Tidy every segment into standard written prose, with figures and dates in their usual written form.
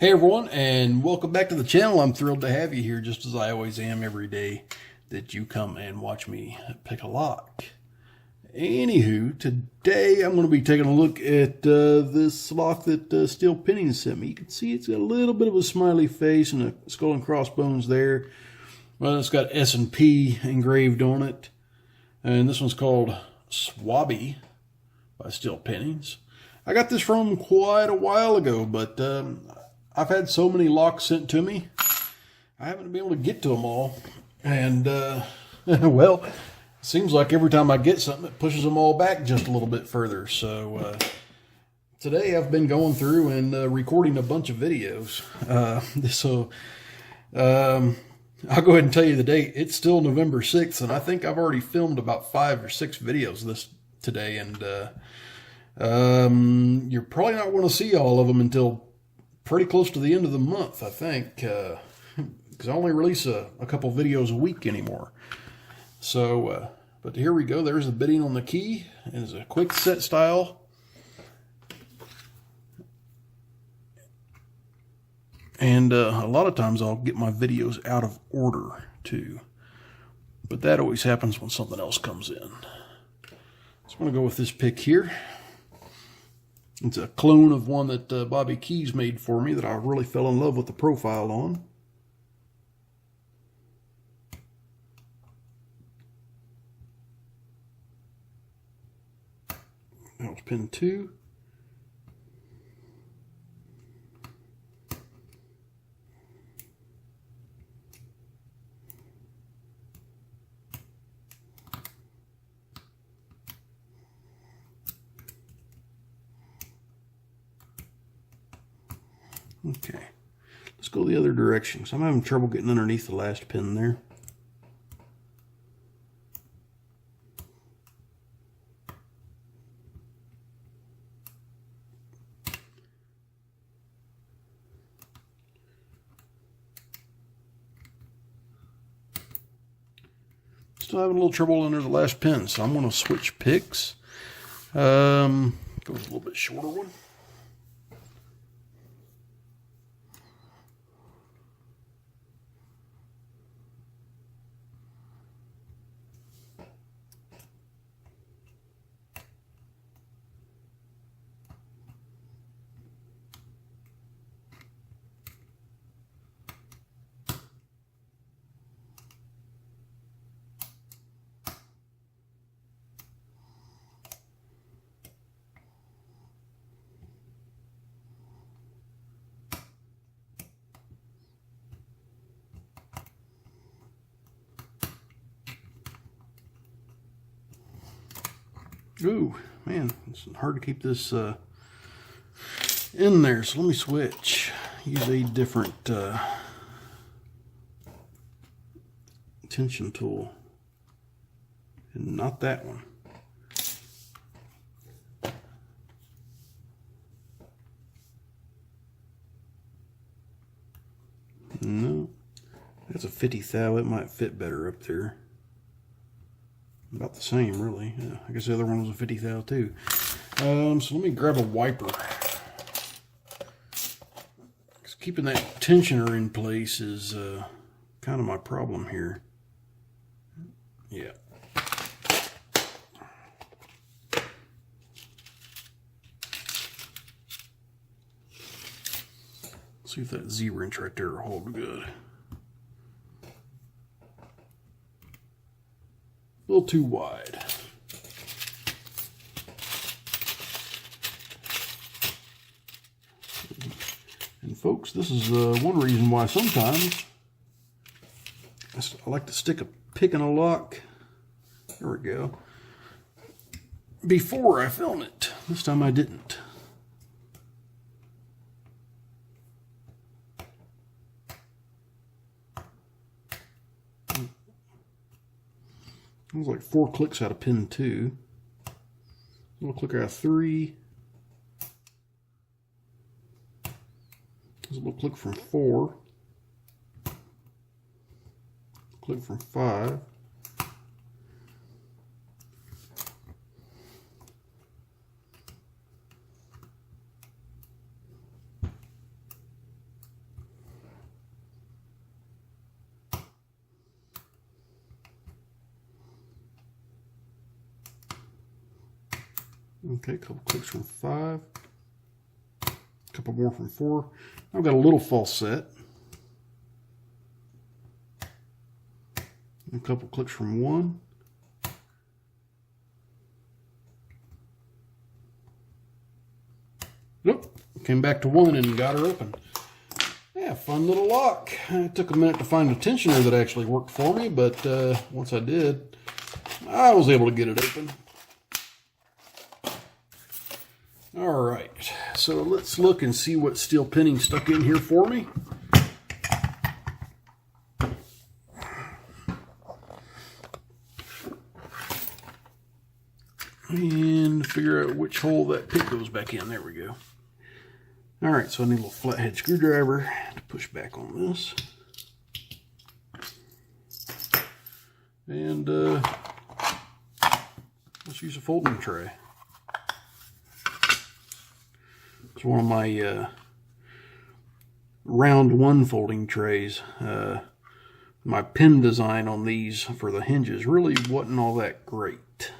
Hey everyone, and welcome back to the channel. I'm thrilled to have you here, just as I always am every day that you come and watch me pick a lock. Anywho, today I'm going to be taking a look at this lock that Pinnings sent me. You can see it's got a little bit of a smiley face and a skull and crossbones there. Well, it's got S&P engraved on it. And this one's called Swabbie by Pinnings. I got this from quite a while ago, but I've had so many locks sent to me, I haven't been able to get to them all. And, well, it seems like every time I get something, it pushes them all back just a little bit further. So, today I've been going through and recording a bunch of videos. I'll go ahead and tell you the date. It's still November 6th, and I think I've already filmed about 5 or 6 videos today. And you're probably not going to see all of them until pretty close to the end of the month, I think, because I only release a couple videos a week anymore. So, but here we go. There's the bitting on the key. It's a quick set style. And a lot of times I'll get my videos out of order too. But that always happens when something else comes in. So I'm going to go with this pick here. It's a clone of one that Bobby Keys made for me that I really fell in love with the profile on. That was pin 2. Okay, let's go the other direction, because I'm having trouble getting underneath the last pin there. Still having a little trouble under the last pin, so I'm going to switch picks. Go with a little bit shorter one. Ooh, man, it's hard to keep this in there, so let me switch. Use a different tension tool, and not that one. No, that's a 50 thou. It might fit better up there. About the same, really. Yeah, I guess the other one was a 50 thou too. So let me grab a wiper. Keeping that tensioner in place is kind of my problem here. Yeah. See if that Z-wrench right there will hold good. A little too wide. And folks, this is one reason why sometimes I like to stick a pick in a lock. There we go. Before I film it. This time I didn't. It was like 4 clicks out of pin 2. A little clicker out of 3. There's a little click from 4. Click from 5. Okay, a couple clicks from 5. A couple more from 4. I've got a little false set. A couple clicks from 1. Nope, came back to 1 and got her open. Yeah, fun little lock. It took a minute to find a tensioner that actually worked for me, but once I did, I was able to get it open. All right, so let's look and see what steel pinning stuck in here for me. And figure out which hole that pin goes back in. There we go. All right, so I need a little flathead screwdriver to push back on this. And let's use a folding tray. It's one of my round 1 folding trays. My pin design on these for the hinges really wasn't all that great.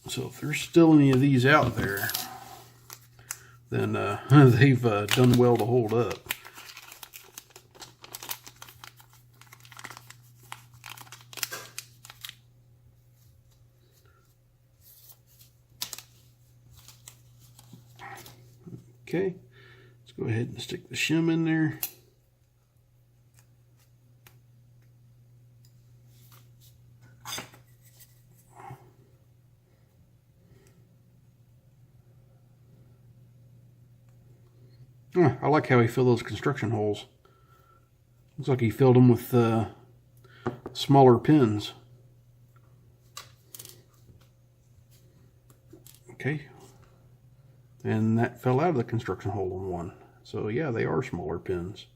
So if there's still any of these out there, then they've done well to hold up. Okay, let's go ahead and stick the shim in there. I like how he filled those construction holes. Looks like he filled them with smaller pins. Okay. And that fell out of the construction hole on one. So yeah, they are smaller pins.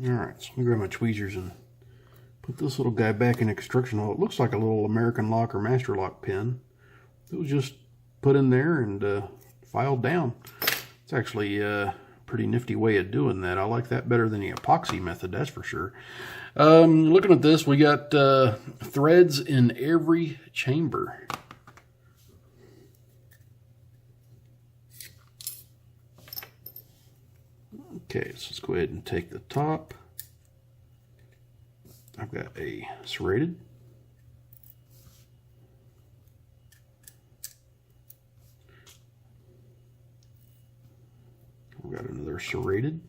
Alright, so let me grab my tweezers and put this little guy back in the construction hole. It looks like a little American lock or master lock pin. It was just put in there and filed down. It's actually a pretty nifty way of doing that. I like that better than the epoxy method, that's for sure. Looking at this, we got threads in every chamber. Okay, so let's go ahead and take the top. I've got a serrated. We've got another serrated.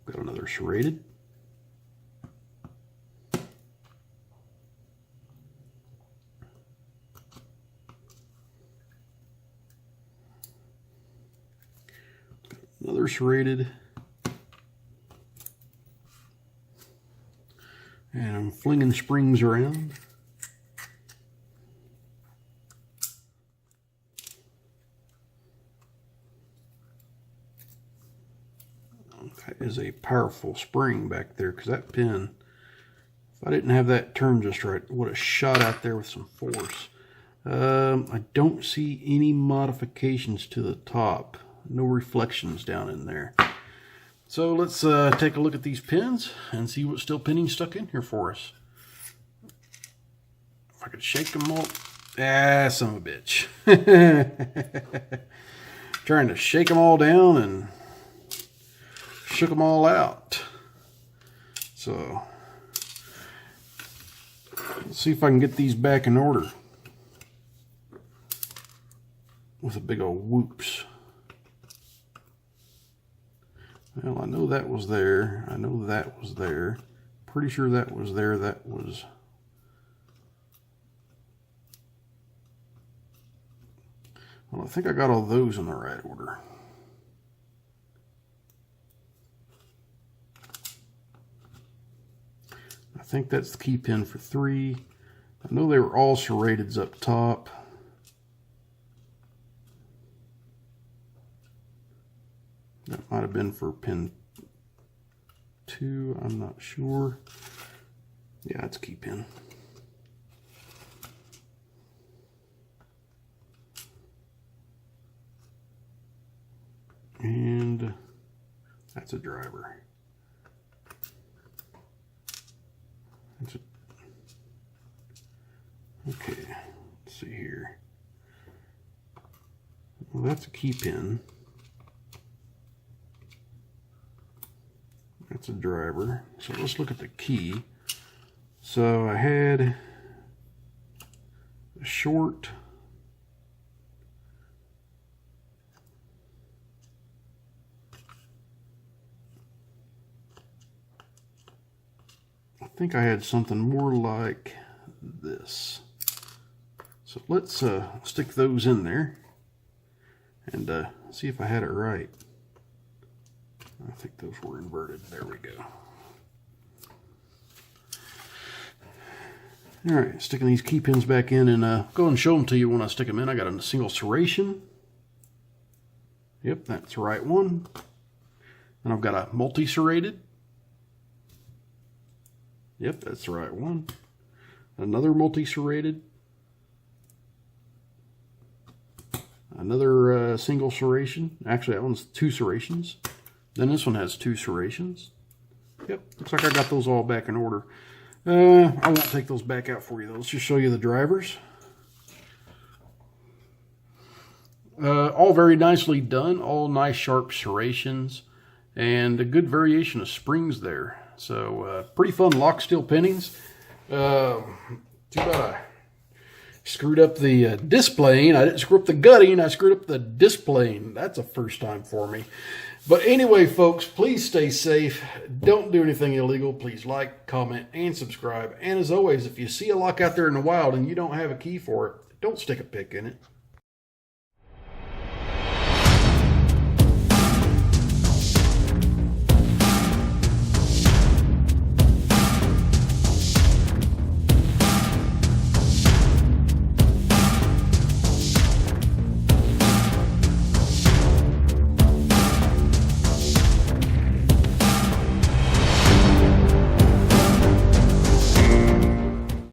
We've got another serrated. Another serrated. And I'm flinging springs around. That is a powerful spring back there, because that pin, if I didn't have that turned just right, would have shot out there with some force. I don't see any modifications to the top. No reflections down in there. So let's take a look at these pins and see what steel pinning stuck in here for us. If I could shake them all. Ah, son of a bitch. Trying to shake them all down and shook them all out. So let's see if I can get these back in order with a big old whoops. Well, I know that was there. I know that was there. Pretty sure that was there. That was... Well, I think I got all those in the right order. I think that's the key pin for 3. I know they were all serrateds up top. That might have been for pin 2, I'm not sure. Yeah, it's key pin. And that's a driver. That's a, okay, let's see here. Well, that's a key pin. That's a driver. So let's look at the key. So I had a short, I think I had something more like this. So let's stick those in there and see if I had it right. I think those were inverted. There we go. All right, sticking these key pins back in, and go and show them to you when I stick them in. I got a single serration. Yep, that's the right one. And I've got a multi-serrated. Yep, that's the right one. Another multi-serrated. Another single serration. Actually, that one's 2 serrations. Then this one has 2 serrations. Yep, looks like I got those all back in order. I won't take those back out for you though. Let's just show you the drivers. All very nicely done. All nice sharp serrations. And a good variation of springs there. So pretty fun lock steel pinnings. Too bad I screwed up the displaying. I didn't screw up the gutting. I screwed up the displaying. That's a first time for me. But anyway, folks, please stay safe. Don't do anything illegal. Please like, comment, and subscribe. And as always, if you see a lock out there in the wild and you don't have a key for it, don't stick a pick in it.